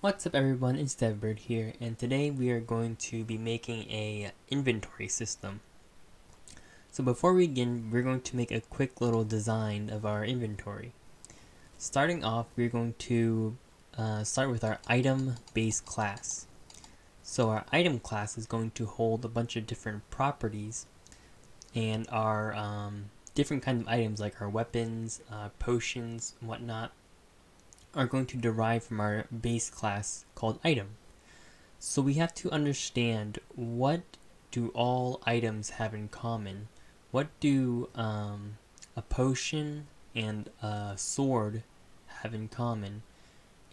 What's up everyone, it's DevBird here, and today we are going to be making a inventory system. So before we begin, we're going to make a quick little design of our inventory. Starting off, we're going to start with our item base class. So our item class is going to hold a bunch of different properties, and our different kinds of items like our weapons, potions, and whatnot are going to derive from our base class called item. So we have to understand, what do all items have in common? What do a potion and a sword have in common?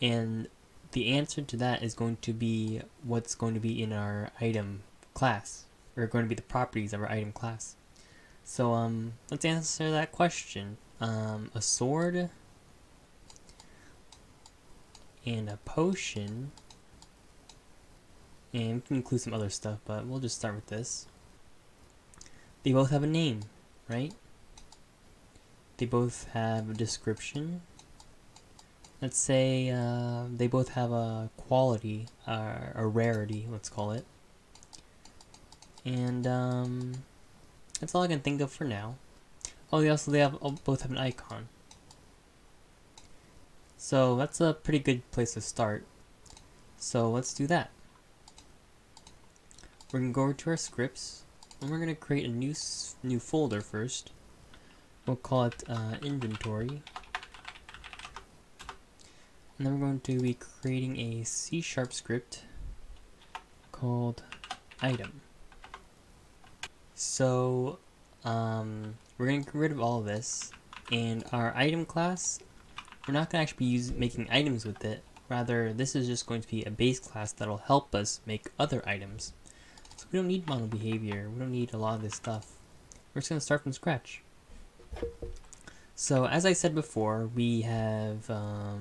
And the answer to that is going to be what's going to be in our item class, or going to be the properties of our item class. So let's answer that question. A sword and a potion, and we can include some other stuff, but we'll just start with this. They both have a name, right? They both have a description. Let's say they both have a quality, a rarity, let's call it. And that's all I can think of for now. Oh, they both have an icon. So that's a pretty good place to start. So let's do that. We're going to go over to our scripts, and we're going to create a new folder first. We'll call it inventory. And then we're going to be creating a C# script called item. So we're going to get rid of all of this, and our item class, we're not going to actually be making items with it. Rather, this is just going to be a base class that'll help us make other items. So we don't need model behavior. We don't need a lot of this stuff. We're just going to start from scratch. So as I said before, we have a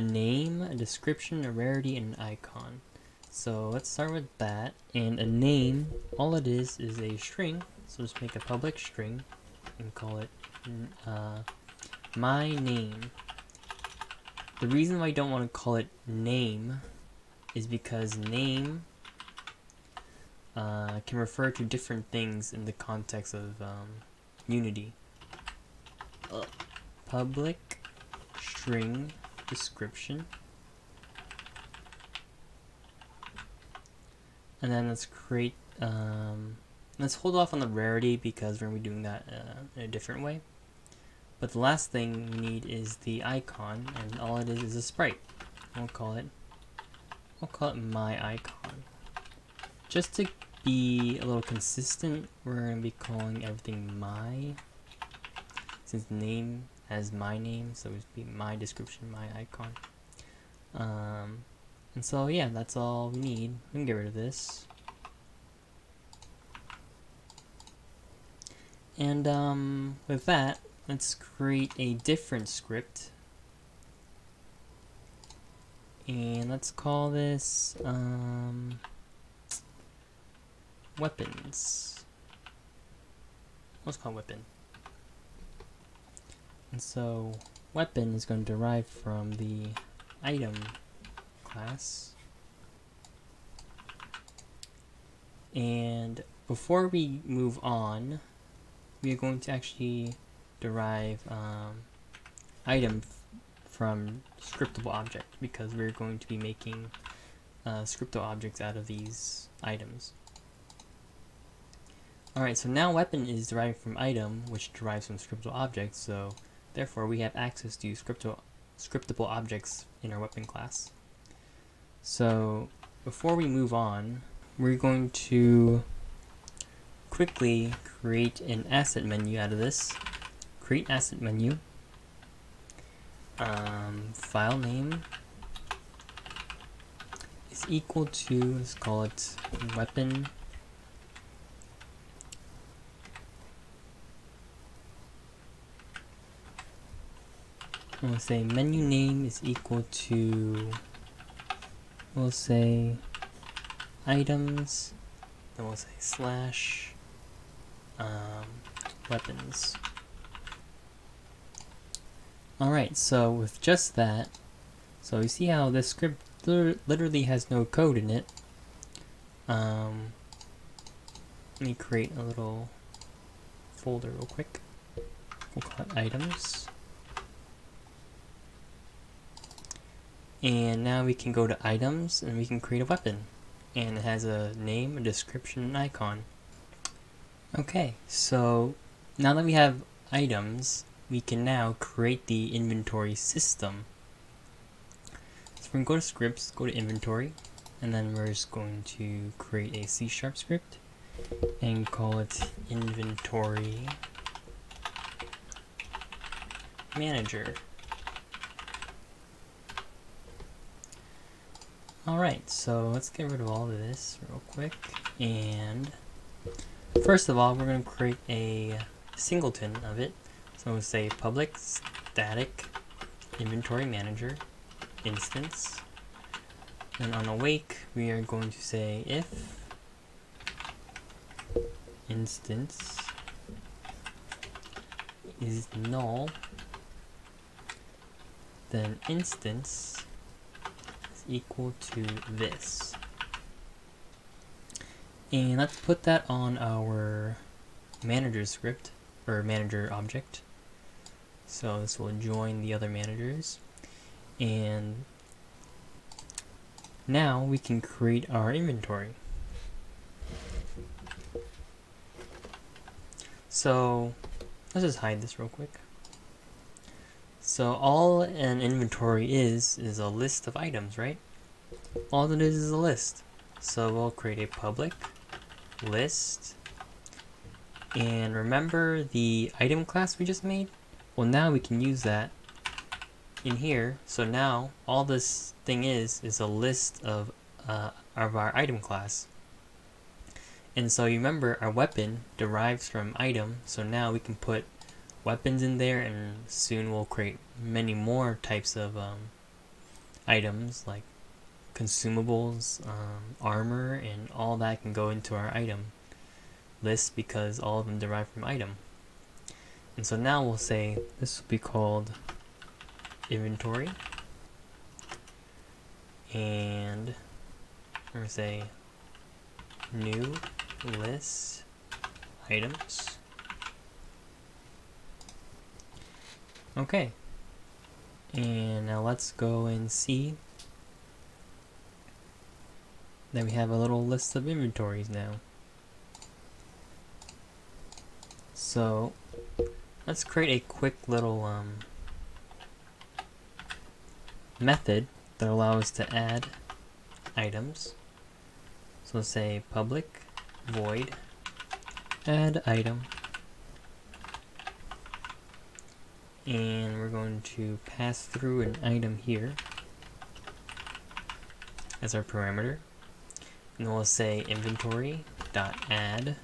name, a description, a rarity, and an icon. So let's start with that. And a name, all it is a string. So just make a public string and call it my name. The reason why I don't want to call it name is because name can refer to different things in the context of Unity. Public string description. And then let's create, let's hold off on the rarity because we're going to be doing that in a different way. But the last thing we need is the icon, and all it is a sprite. We'll call it my icon. Just to be a little consistent, we're going to be calling everything my, since name has my name, so it would be my description, my icon. And so yeah, that's all we need. We can get rid of this. And with that, let's create a different script, and let's call this weapons. Let's call it weapon. And so weapon is going to derive from the item class. And before we move on, we are going to actually derive item from scriptable object, because we're going to be making scriptable objects out of these items. Alright, so now weapon is derived from item, which derives from scriptable objects, so therefore we have access to scriptable objects in our weapon class. So before we move on, we're going to quickly create an asset menu out of this. Create asset menu. File name is equal to, let's call it weapon. We'll say menu name is equal to, we'll say items, then we'll say slash weapons. Alright, so with just that, so you see how this script literally has no code in it. Let me create a little folder real quick. We'll call it items. And now we can go to items and we can create a weapon. And it has a name, a description, and icon. Okay, so now that we have items, we can now create the inventory system. So we're going to go to scripts, go to inventory, and then we're just going to create a C# script and call it inventory manager. Alright, so let's get rid of all of this real quick. And first of all, we're going to create a singleton of it. So we'll say public static inventory manager instance. And on awake, we are going to say if instance is null, then instance is equal to this. And let's put that on our manager script, or manager object. So this will join the other managers. And now we can create our inventory. So let's just hide this real quick. So all an inventory is a list of items, right? All it is a list. So we'll create a public list. And remember the item class we just made? Well, now we can use that in here. So now all this thing is a list of our item class. And so you remember our weapon derives from item, so now we can put weapons in there, and soon we'll create many more types of items like consumables, armor, and all that can go into our item list because all of them derive from item. And so now we'll say this will be called inventory, and we're going to say new list items. Okay, and now let's go and see that we have a little list of inventories now. So let's create a quick little method that allows us to add items. So let's say public void add item, and we're going to pass through an item here as our parameter, and then we'll say inventory dot add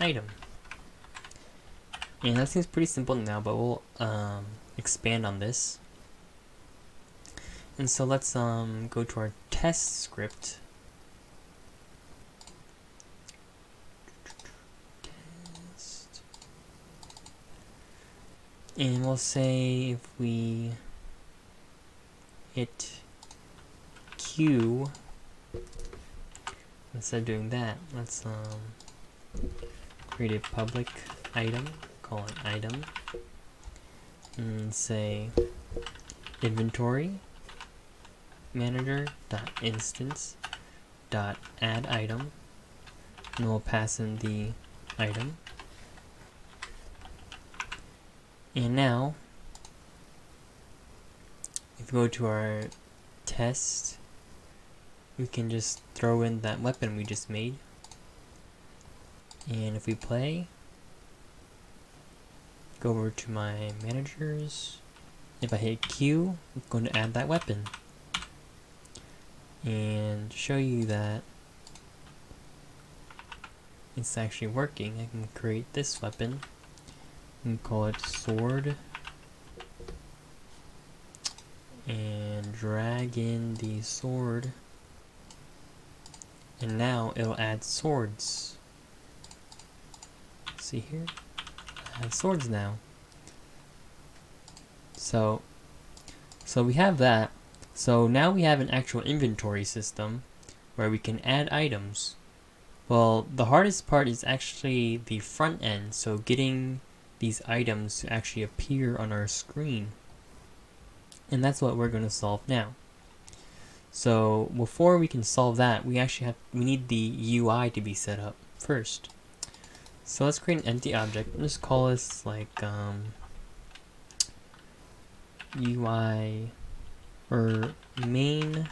item. And that seems pretty simple now, but we'll expand on this. And so let's go to our test script. Test. And we'll say if we hit Q, instead of doing that, let's create a public item, call it item, and say inventory manager dot instance dot add item, and we'll pass in the item. And now if we go to our test, we can just throw in that weapon we just made, and if we play, go over to my managers, if I hit Q, I'm going to add that weapon. And to show you that it's actually working, I can create this weapon and call it sword, and drag in the sword, and now it'll add swords. See here? Add swords now. So we have that. So now we have an actual inventory system where we can add items. Well, the hardest part is actually the front end, so getting these items to actually appear on our screen. And that's what we're going to solve now. So before we can solve that, we need the UI to be set up first. So let's create an empty object and just call this like UI or main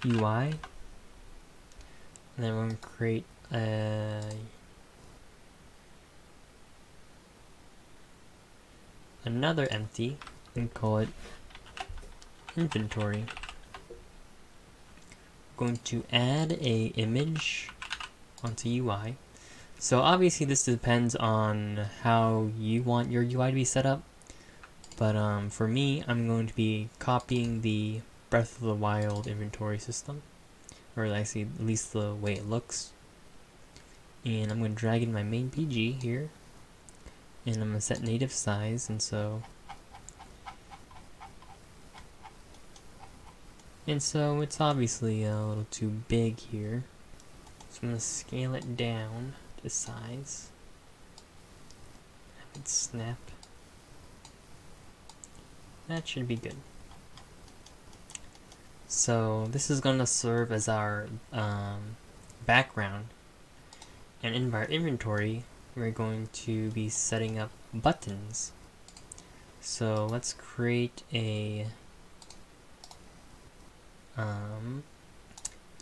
UI, and then we're going to create another empty and call it inventory. We're going to add a image onto UI. So obviously this depends on how you want your UI to be set up, but for me, I'm going to be copying the Breath of the Wild inventory system, or actually at least the way it looks. And I'm going to drag in my main PG here, and I'm going to set native size, and so it's obviously a little too big here. So I'm going to scale it down to size. Have it snap. That should be good. So this is going to serve as our background, and in our inventory we're going to be setting up buttons. So let's create a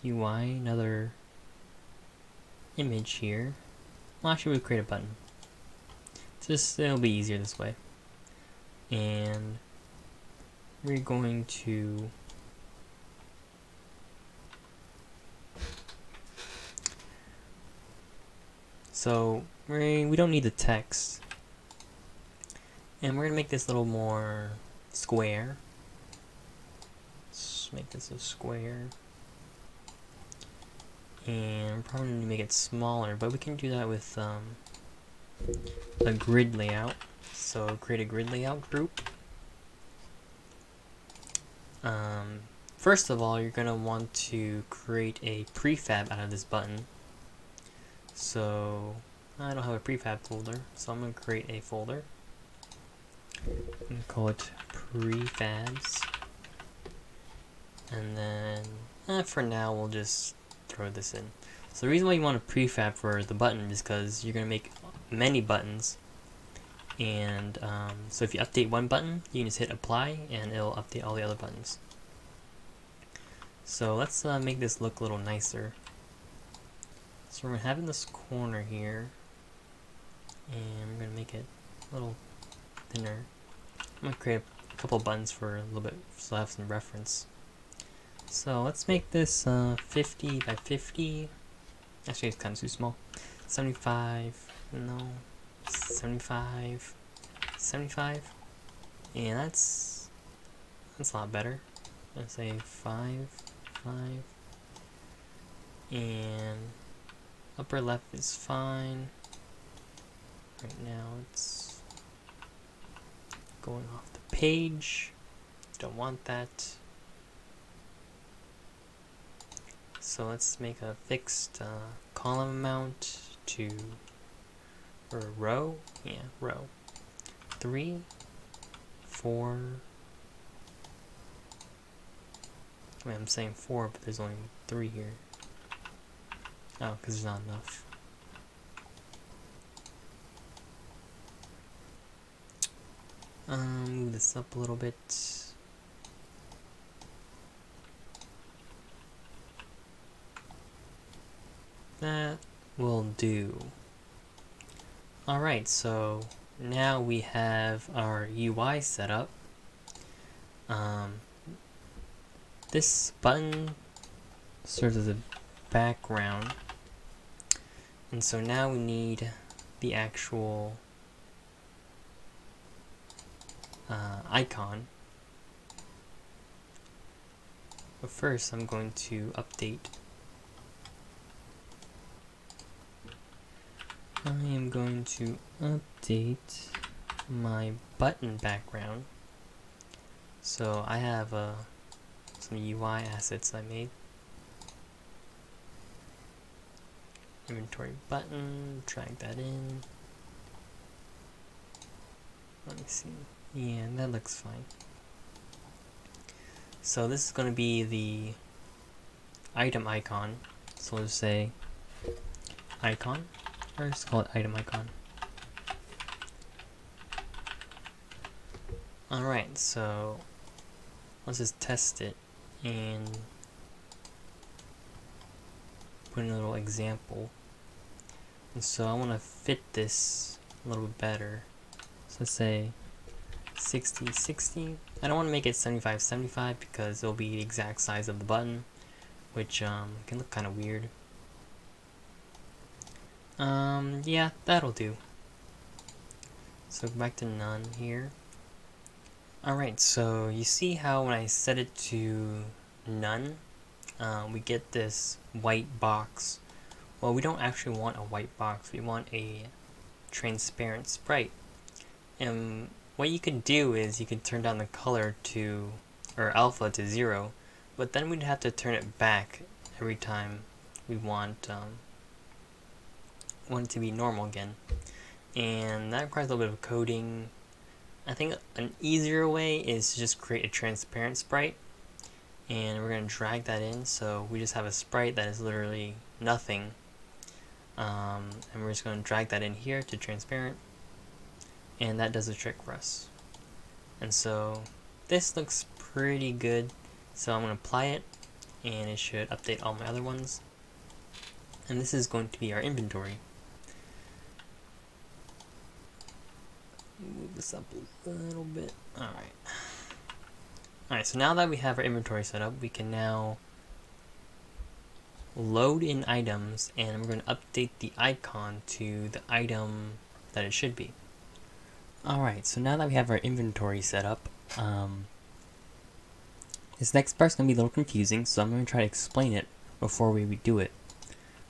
UI, another image here. Well, actually we'll create a button. It'll be easier this way. And we're going to we don't need the text, and we're gonna make this a little more square. Let's make this a square, and we're probably gonna make it smaller, but we can do that with a grid layout. So create a grid layout group. First of all, you're gonna want to create a prefab out of this button. So I don't have a prefab folder, so I'm going to create a folder and call it prefabs. And then for now we'll just throw this in. So the reason why you want a prefab for the button is because you're going to make many buttons, and so if you update one button, you can just hit apply and it'll update all the other buttons. So let's make this look a little nicer. So we're going to have it in this corner here, and we're going to make it a little thinner. I'm going to create a couple buttons for a little bit, so I have some reference. So let's make this 50 by 50. Actually, it's kind of too small. 75, no, 75, 75. And that's a lot better. Let's say 5, 5. And upper left is fine. Right now it's going off the page. Don't want that. So let's make a fixed column amount to, or row, yeah, row. 3, 4. I mean, I'm saying 4, but there's only 3 here. Oh, because there's not enough. Move this up a little bit. That will do. Alright, so now we have our UI set up. This button serves as a background, and so now we need the actual icon. But first I'm going to update. I am going to update my button background. So I have a some UI assets I made. Inventory button, drag that in. Let me see. Yeah, that looks fine. So this is going to be the item icon. So let's say icon, or just call it item icon. Alright, so let's just test it and put in a little example. And so I want to fit this a little bit better. So let's say 60, 60. I don't want to make it 75, 75 because it'll be the exact size of the button, which can look kind of weird. Yeah, that'll do. So go back to none here. Alright, so you see how when I set it to none, we get this white box. Well, we don't actually want a white box, we want a transparent sprite. And what you could do is you could turn down the color to, or alpha to 0, but then we'd have to turn it back every time we want it to be normal again. And that requires a little bit of coding. I think an easier way is to just create a transparent sprite, and we're going to drag that in so we just have a sprite that is literally nothing, and we're just going to drag that in here to transparent, and that does the trick for us. And so this looks pretty good, so I'm going to apply it and it should update all my other ones, and this is going to be our inventory. Move this up a little bit. Alright, so now that we have our inventory set up, we can now load in items, and we're going to update the icon to the item that it should be. Alright, so now that we have our inventory set up, this next part's going to be a little confusing, so I'm going to try to explain it before we do it.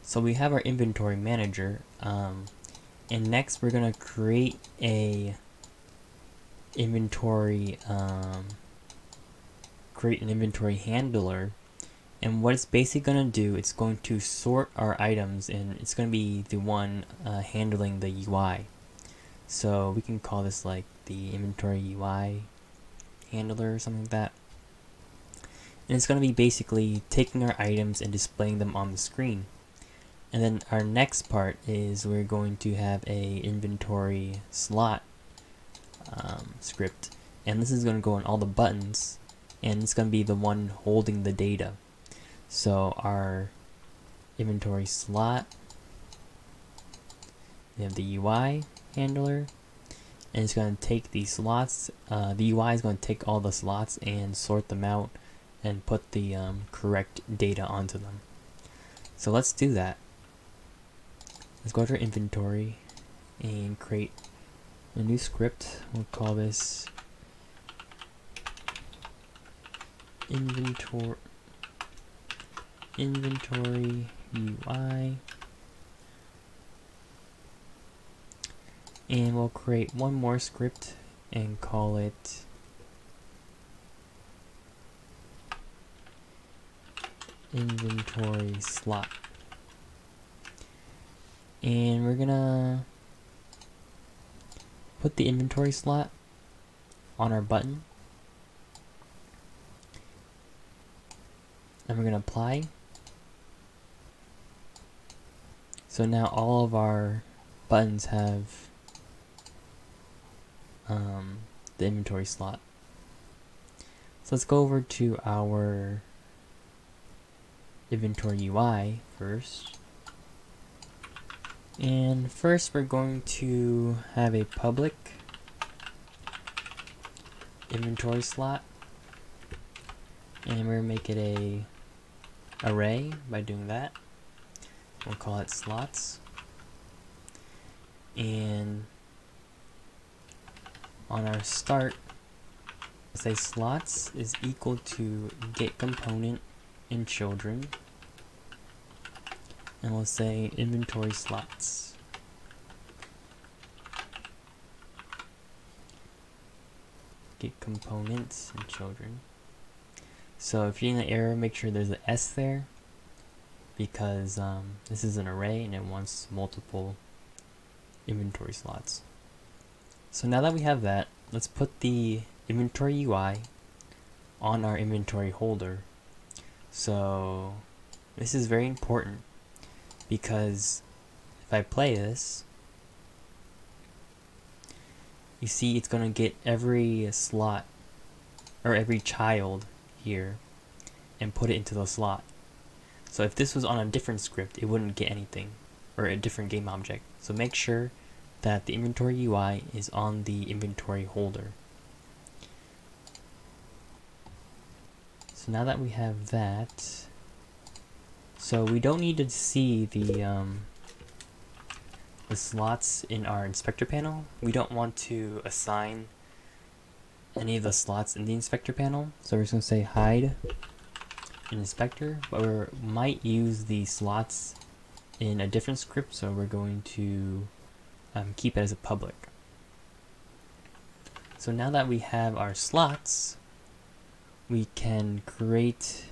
So we have our inventory manager, and next we're going to create a inventory, create an inventory handler, and what it's basically going to do, it's going to sort our items, and it's going to be the one handling the UI. So we can call this like the inventory UI handler or something like that. And it's going to be basically taking our items and displaying them on the screen. And then our next part is we're going to have a inventory slot script, and this is going to go on all the buttons, and it's going to be the one holding the data. So our inventory slot, we have the UI handler, and it's going to take these slots. The UI is going to take all the slots and sort them out and put the correct data onto them. So let's do that. Let's go to our inventory and create a new script. We'll call this inventory UI, and we'll create one more script and call it inventory slot. And we're gonna put the inventory slot on our button, and we're gonna apply. So now all of our buttons have the inventory slot. So let's go over to our inventory UI first. And first we're going to have a public inventory slot, and we're going to make it a array by doing that. We'll call it slots, and on our start we'll say slots is equal to get component in children, and we'll say inventory slots. Get components and children. So if you're in an error, make sure there's an S there, because this is an array and it wants multiple inventory slots. So now that we have that, let's put the inventory UI on our inventory holder. So this is very important, because if I play this, you see it's going to get every slot or every child here and put it into the slot. So if this was on a different script, it wouldn't get anything, or a different game object. So make sure that the inventory UI is on the inventory holder. So now that we have that, so we don't need to see the slots in our inspector panel. We don't want to assign any of the slots in the inspector panel. So we're just going to say hide inspector, but we might use the slots in a different script, so we're going to keep it as a public. So now that we have our slots, we can create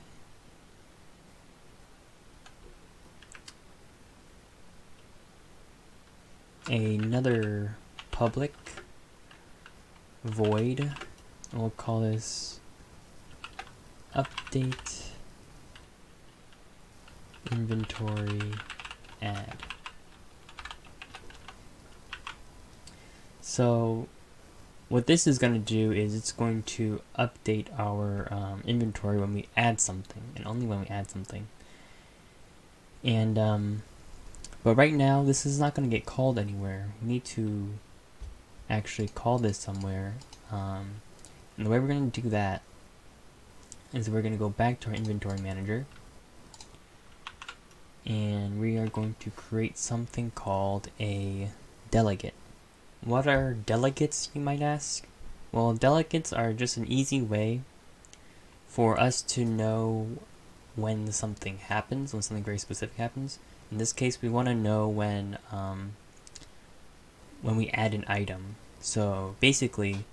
another public void, and we'll call this update inventory add. So what this is going to do is it's going to update our inventory when we add something, and only when we add something. And but right now this is not going to get called anywhere. We need to actually call this somewhere, and the way we're going to do that is we're going to go back to our inventory manager, and we are going to create something called a delegate. What are delegates, you might ask? Well, delegates are just an easy way for us to know when something happens, when something very specific happens. In this case, we want to know when we add an item. So basically,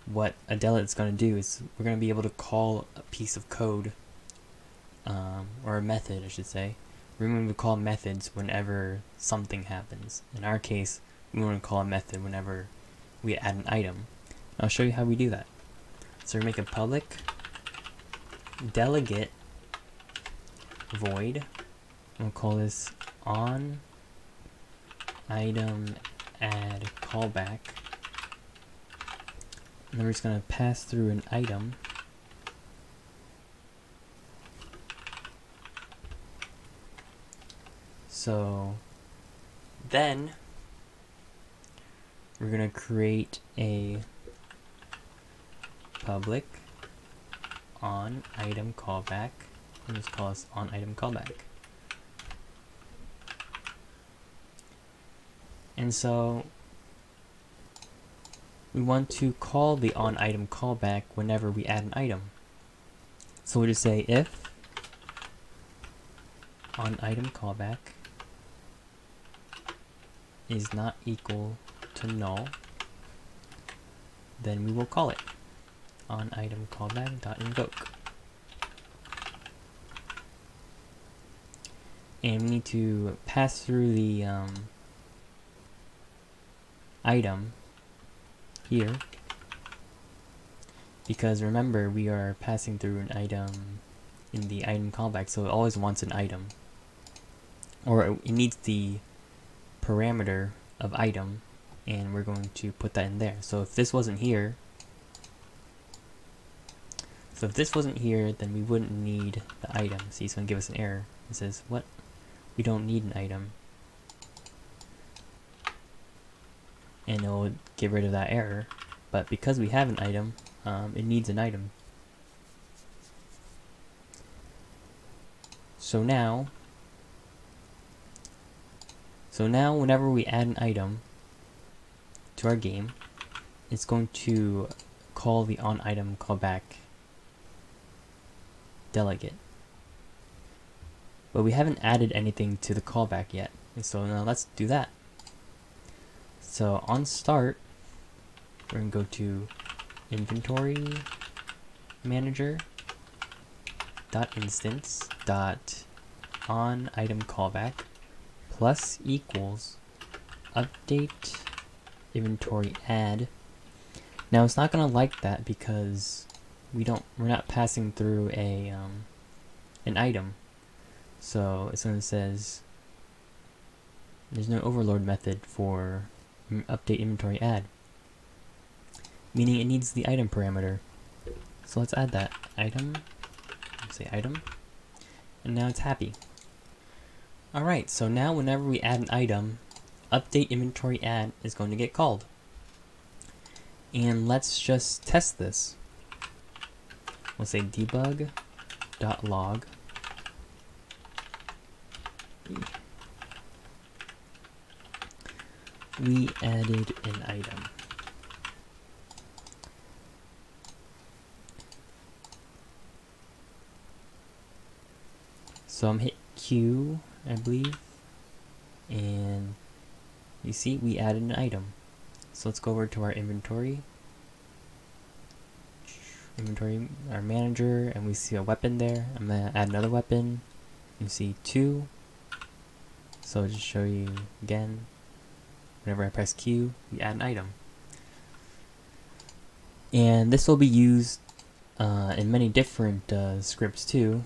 what a delegate is going to do is we're going to be able to call a piece of code, or a method, I should say. We're going to call methods whenever something happens. In our case, we want to call a method whenever we add an item. I'll show you how we do that. So we make a public delegate void. We'll call this on item add callback. And then we're just going to pass through an item. So then we're going to create a public on item callback, and just call this on item callback. And so we want to call the on item callback whenever we add an item. So we'll just say if on item callback is not equal to null, then we will call it on item callback.invoke. And we need to pass through the item here, because remember, we are passing through an item in the item callback, so it always wants an item, or it needs the parameter of item, and we're going to put that in there. So if this wasn't here, then we wouldn't need the item. See, it's going to give us an error. It says, what? We don't need an item. And it'll get rid of that error. But because we have an item, it needs an item. So now whenever we add an item to our game, it's going to call the on item callback delegate. But we haven't added anything to the callback yet. And so now let's do that. So on start, we're going to go to inventory manager, dot instance dot on item callback plus equals update inventory add. Now it's not gonna like that because we're not passing through a an item. So it's gonna says there's no overload method for update inventory add, meaning it needs the item parameter. So let's add that item, say item, and now it's happy. Alright, so now whenever we add an item, update inventory add is going to get called. And let's just test this. We'll say debug.log we added an item. So I'm hit Q, I believe, and you see we added an item. So let's go over to our inventory, our manager, and we see a weapon there. I'm gonna add another weapon. You see 2. So just show you again, whenever I press Q, we add an item. And this will be used in many different scripts too.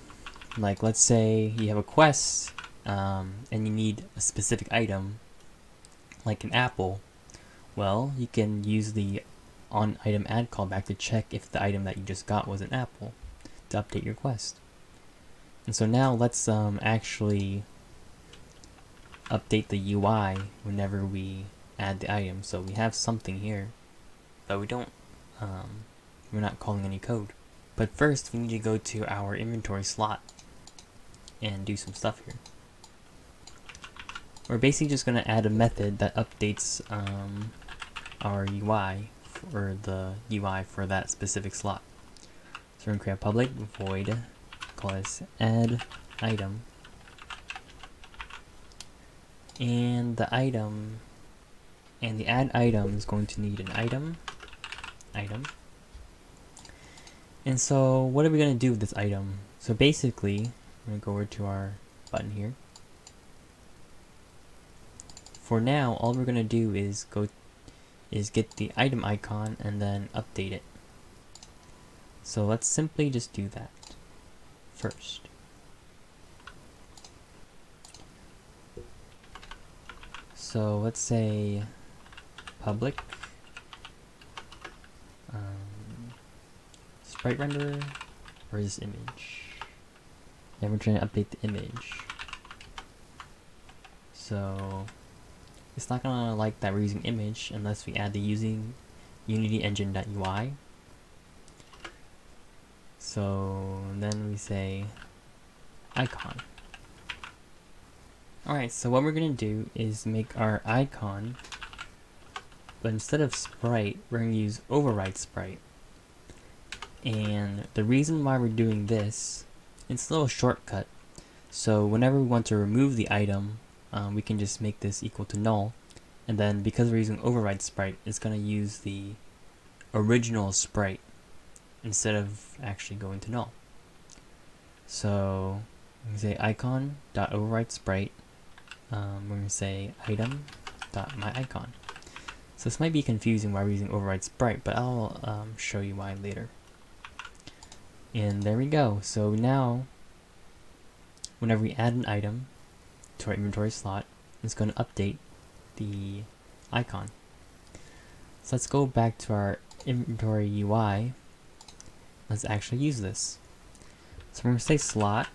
Like let's say you have a quest and you need a specific item, like an apple. Well, you can use the on item add callback to check if the item that you just got was an apple to update your quest. And so now let's actually update the UI whenever we add the item. So we have something here, but we don't we're not calling any code. But first we need to go to our inventory slot and do some stuff here. We're basically just going to add a method that updates our UI, or the UI for that specific slot. So we're going to create a public void, call this add item, and the item, and the add item is going to need an item. And so what are we going to do with this item? So basically, I'm going to go over to our button here. For now, all we're going to do is get the item icon and then update it. So let's simply just do that first. So let's say public sprite renderer, or is this image? Yeah, we're trying to update the image. So it's not gonna like that we're using image unless we add the using Unity engine.ui. So then we say icon. Alright, so what we're gonna do is make our icon, but instead of sprite, we're gonna use override sprite. And the reason why we're doing this, it's a little shortcut. So whenever we want to remove the item, we can just make this equal to null, and then because we're using override sprite, it's going to use the original sprite instead of actually going to null. So we can say icon.override sprite. We're going to say item.myIcon. So this might be confusing why we're using override sprite, but I'll show you why later. And there we go. So now, whenever we add an item to our inventory slot, it's going to update the icon. So let's go back to our inventory UI. Let's actually use this. So we're going to say slot,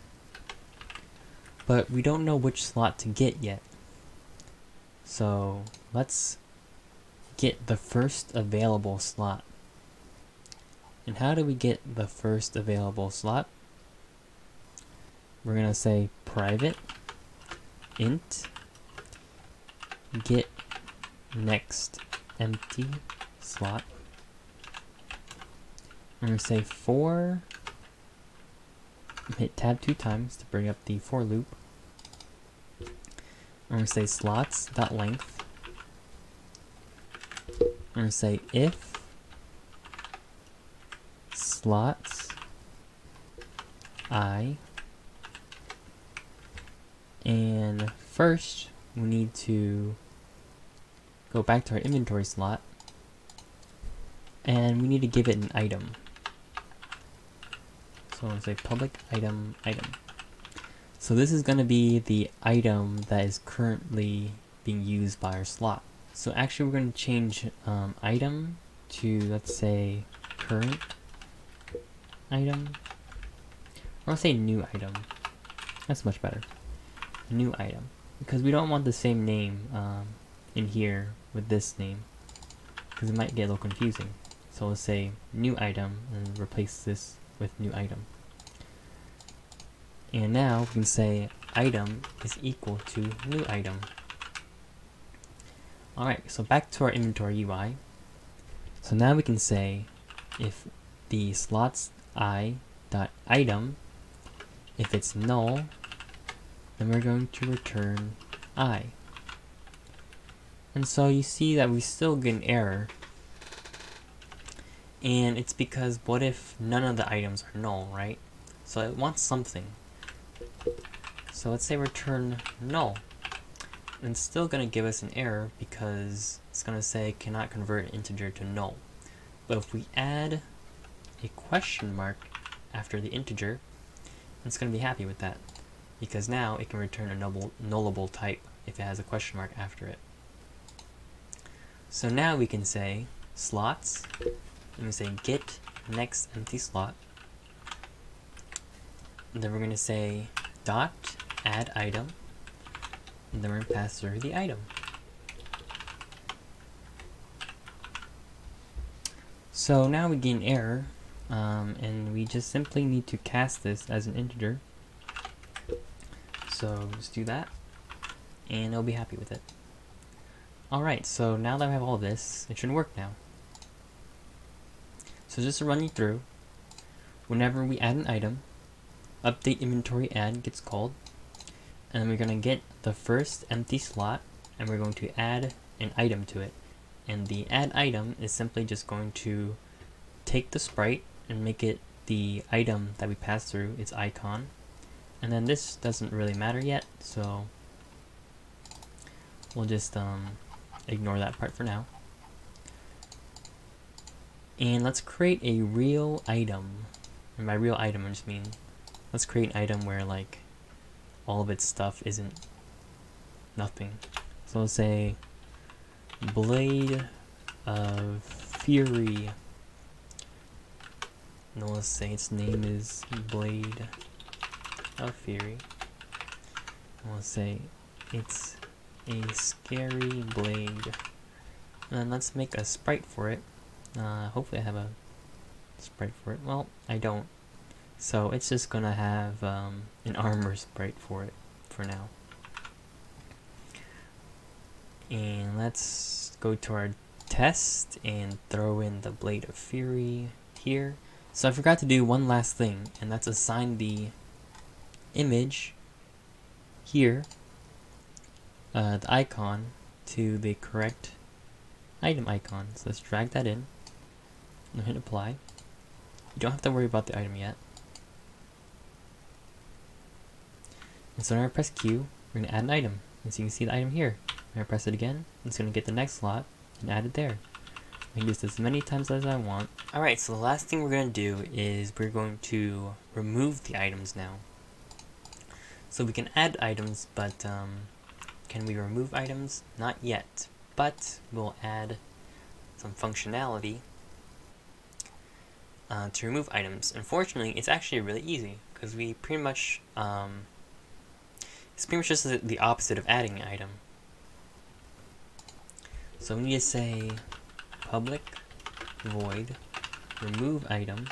but we don't know which slot to get yet. So let's get the first available slot. And how do we get the first available slot? We're going to say private int get next empty slot. We're going to say for, hit tab 2 times to bring up the for loop. We're going to say slots.length. We're going to say if slots I. And first, we need to go back to our inventory slot, and we need to give it an item. So I'm going to say public item item. So this is going to be the item that is currently being used by our slot. So actually we're going to change item to, let's say, current item. Or I'll say new item. That's much better. New item. Because we don't want the same name in here with this name, because it might get a little confusing. So let's say new item and replace this with new item. And now we can say item is equal to new item. Alright, so back to our inventory UI. So now we can say if the slots I.item, if it's null, then we're going to return I. And so you see that we still get an error. And it's because what if none of the items are null, right? So it wants something. So let's say return null. And it's still going to give us an error because it's going to say cannot convert an integer to null. But if we add a question mark after the integer, it's going to be happy with that, because now it can return a nullable type if it has a question mark after it. So now we can say slots, and we say get next empty slot, and then we're going to say dot add item, and then we're going to pass through the item. So now we get an error, and we just simply need to cast this as an integer. So just do that, and it'll be happy with it. Alright, so now that we have all of this, it should work now. So just to run you through, whenever we add an item, update inventory add gets called, and then we're going to get the first empty slot, and we're going to add an item to it. And the add item is simply just going to take the sprite and make it the item that we pass through, its icon. And then this doesn't really matter yet, so we'll just ignore that part for now. And let's create a real item. And by real item, I just mean let's create an item where like all of its stuff isn't nothing. So let's say Blade of Fury. No, let's say its name is Blade of Fury. And let's say it's a scary blade. And then let's make a sprite for it. Hopefully I have a sprite for it. Well, I don't. So it's just gonna have an armor sprite for it for now. And let's go to our test and throw in the Blade of Fury here. So I forgot to do one last thing, and that's assign the image here, the icon, to the correct item icon. So let's drag that in and hit apply. You don't have to worry about the item yet. And so now I press Q, we're going to add an item. And so you can see the item here. When I press it again, it's going to get the next slot and add it there. I can do this as many times as I want. Alright, so the last thing we're going to do is we're going to remove the items now. So we can add items, but can we remove items? Not yet, but we'll add some functionality to remove items. Unfortunately, it's actually really easy, because we pretty much, it's pretty much just the opposite of adding an item. So we need to say public void remove item,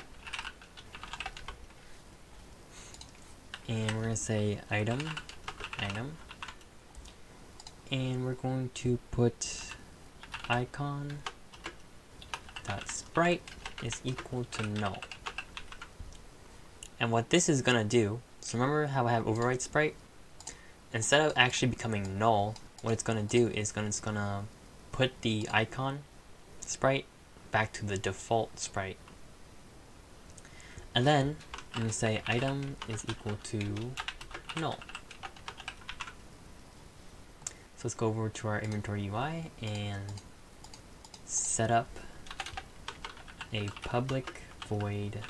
and we're going to say item, and we're going to put icon dot sprite is equal to null. And what this is going to do, so remember how I have override sprite? Instead of actually becoming null, what it's going to do is it's going to put the icon sprite back to the default sprite. And then and we say item is equal to null. So let's go over to our inventory UI and set up a public void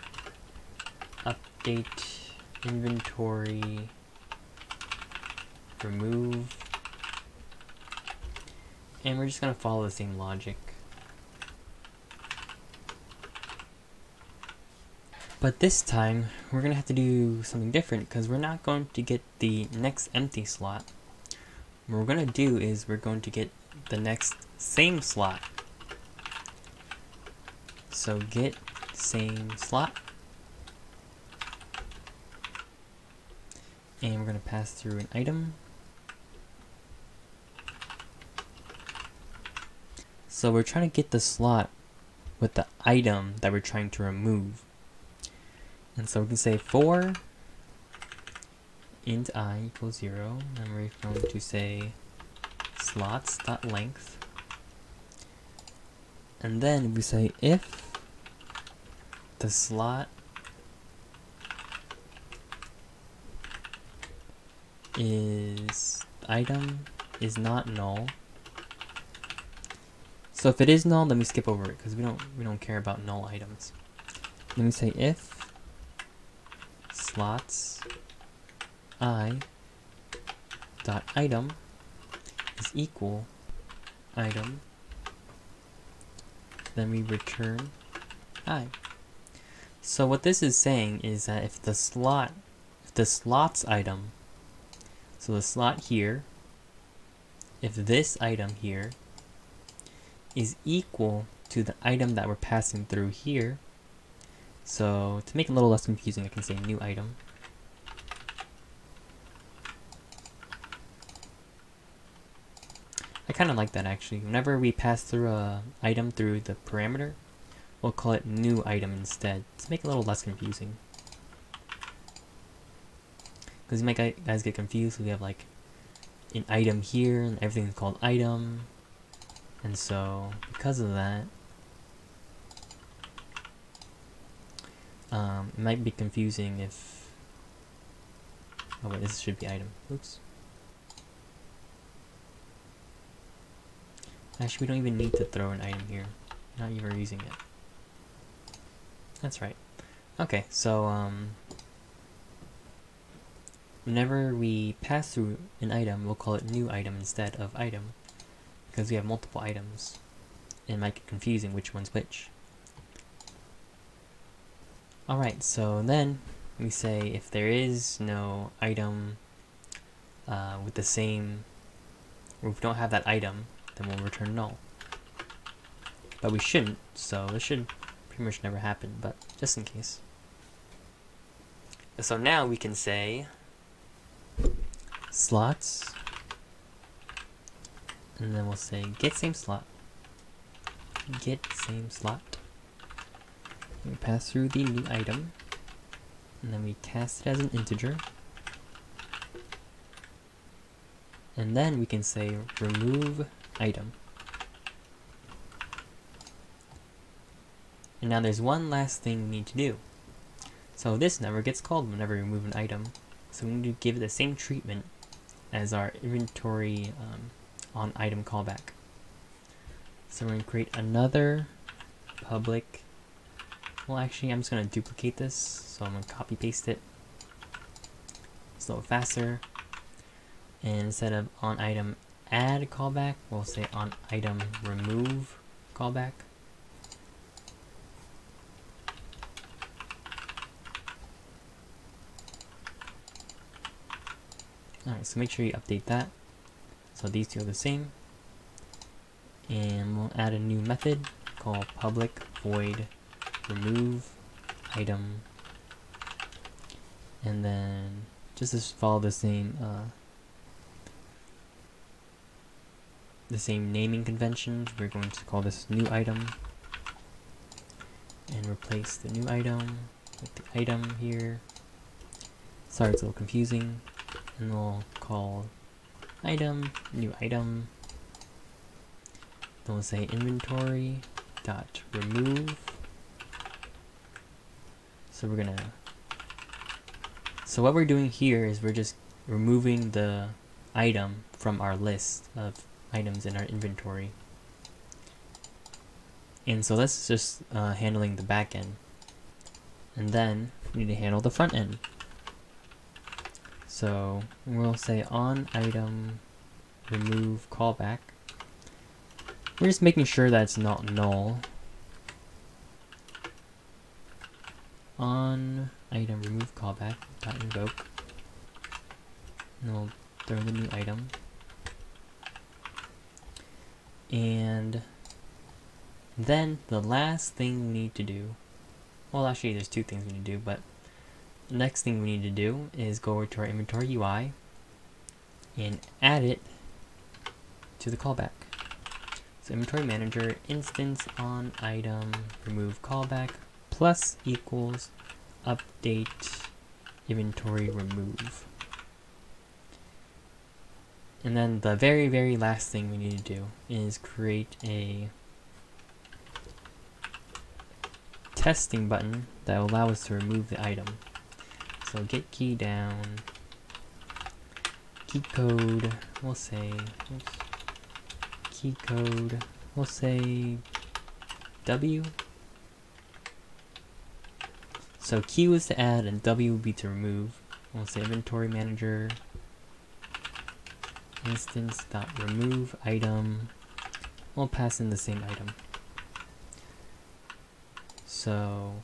update inventory remove, and we're just going to follow the same logic. But this time we're going to have to do something different because we're not going to get the next empty slot. What we're going to do is we're going to get the next same slot. So get same slot, and we're going to pass through an item. So we're trying to get the slot with the item that we're trying to remove. And so we can say for int I equals 0, and we're going to say slots.length. And then we say if the slot is item is not null. So if it is null, then we skip over it because we don't care about null items. Then we say if slots I dot item is equal item, then we return I. So what this is saying is that if the slots item, so the slot here, if this item here is equal to the item that we're passing through here, so to make it a little less confusing, I can say new item. I kind of like that actually. Whenever we pass through a item through the parameter, we'll call it new item instead to make it a little less confusing. Because you might guys get confused. We have like an item here and everything's called item. And so because of that, it might be confusing if... Oh wait, this should be item. Oops. Actually, we don't even need to throw an item here. Not even using it. That's right. Okay, so whenever we pass through an item, we'll call it new item instead of item, because we have multiple items. It might get confusing which one's which. Alright, so then we say if there is no item with the same, or if we don't have that item, then we'll return null. But we shouldn't, so this should pretty much never happen, but just in case. So now we can say slots, and then we'll say get same slot. Get same slot. We pass through the new item, and then we cast it as an integer. And then we can say remove item. And now there's one last thing we need to do. So this never gets called whenever we remove an item. So we need to give it the same treatment as our inventory on item callback. So we're going to create another public. Well, actually, I'm just going to duplicate this. So I'm going to copy paste it. It's a little faster. And instead of on item add callback, we'll say on item remove callback. Alright, so make sure you update that. So these two are the same. And we'll add a new method called public void remove item. And then just to follow the same naming conventions, we're going to call this new item and replace the new item with the item here. Sorry, it's a little confusing. And we'll call item, new item. Then we'll say inventory dot remove. So we're gonna So what we're doing here is we're just removing the item from our list of items in our inventory. And so that's just handling the back end. And then we need to handle the front end. So we'll say on item remove callback. We're just making sure that it's not null. On item remove callback dot invoke. And we'll throw the new item. And then the last thing we need to do, well actually there's two things we need to do, but the next thing we need to do is go over to our inventory UI and add it to the callback. So inventory manager instance on item remove callback plus equals update inventory remove. And then the very last thing we need to do is create a testing button that will allow us to remove the item. So get key down, key code, we'll say, key code, we'll say W. So Q is to add and W will be to remove. We'll say inventory manager instance.remove item. We'll pass in the same item. So,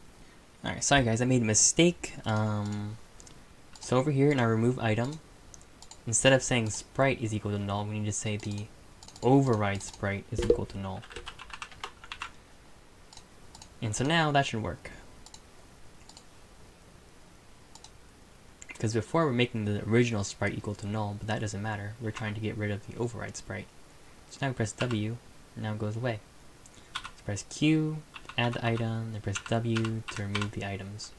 alright, sorry guys, I made a mistake. So over here in our remove item, instead of saying sprite is equal to null, we need to say the override sprite is equal to null. And so now that should work. Because before we're making the original sprite equal to null, but that doesn't matter. We're trying to get rid of the override sprite. So now we press W, and now it goes away. So press Q, add the item, then press W to remove the items.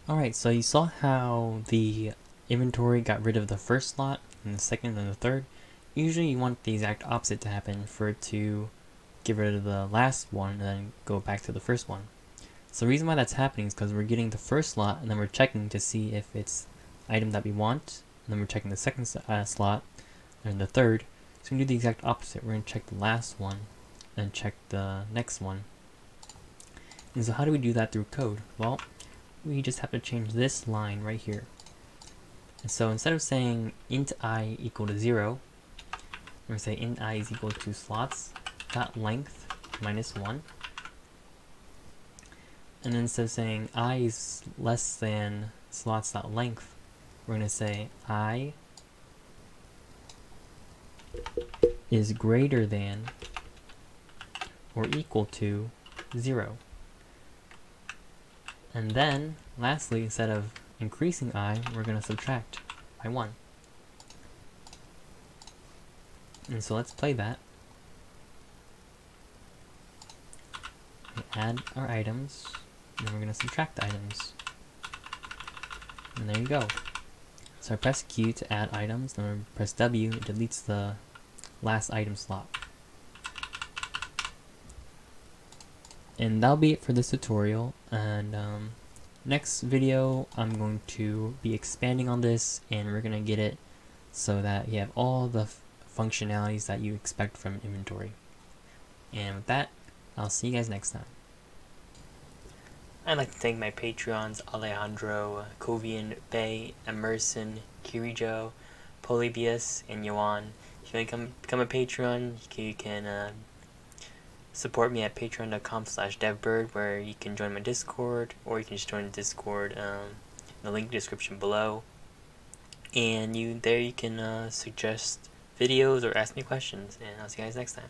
Alright, so you saw how the inventory got rid of the first slot, and the second and the third. Usually you want the exact opposite to happen for it to get rid of the last one and then go back to the first one. So the reason why that's happening is because we're getting the first slot and then we're checking to see if it's the item that we want, and then we're checking the second slot and the third. So we do the exact opposite. We're going to check the last one and check the next one. And so how do we do that through code? Well, we just have to change this line right here. And so instead of saying int I equal to 0, we're going to say int I is equal to slots dot length minus 1. And then instead of saying I is less than slots dot length, we're going to say I is greater than or equal to 0. And then, lastly, instead of increasing I, we're going to subtract by 1. And so let's play that. We add our items, and then we're going to subtract the items. And there you go. So I press Q to add items, then we press W, it deletes the last item slot. And that'll be it for this tutorial, and next video I'm going to be expanding on this, and we're going to get it so that you have all the functionalities that you expect from an inventory. And with that, I'll see you guys next time. I'd like to thank my Patreons Alejandro, Kovian, Bay, Emerson, Kirijo, Polybius, and Yoan. If you want to become a patron, you can support me at patreon.com/devbird, where you can join my Discord, or you can just join the Discord in the link description below. And there you can suggest videos or ask me questions, and I'll see you guys next time.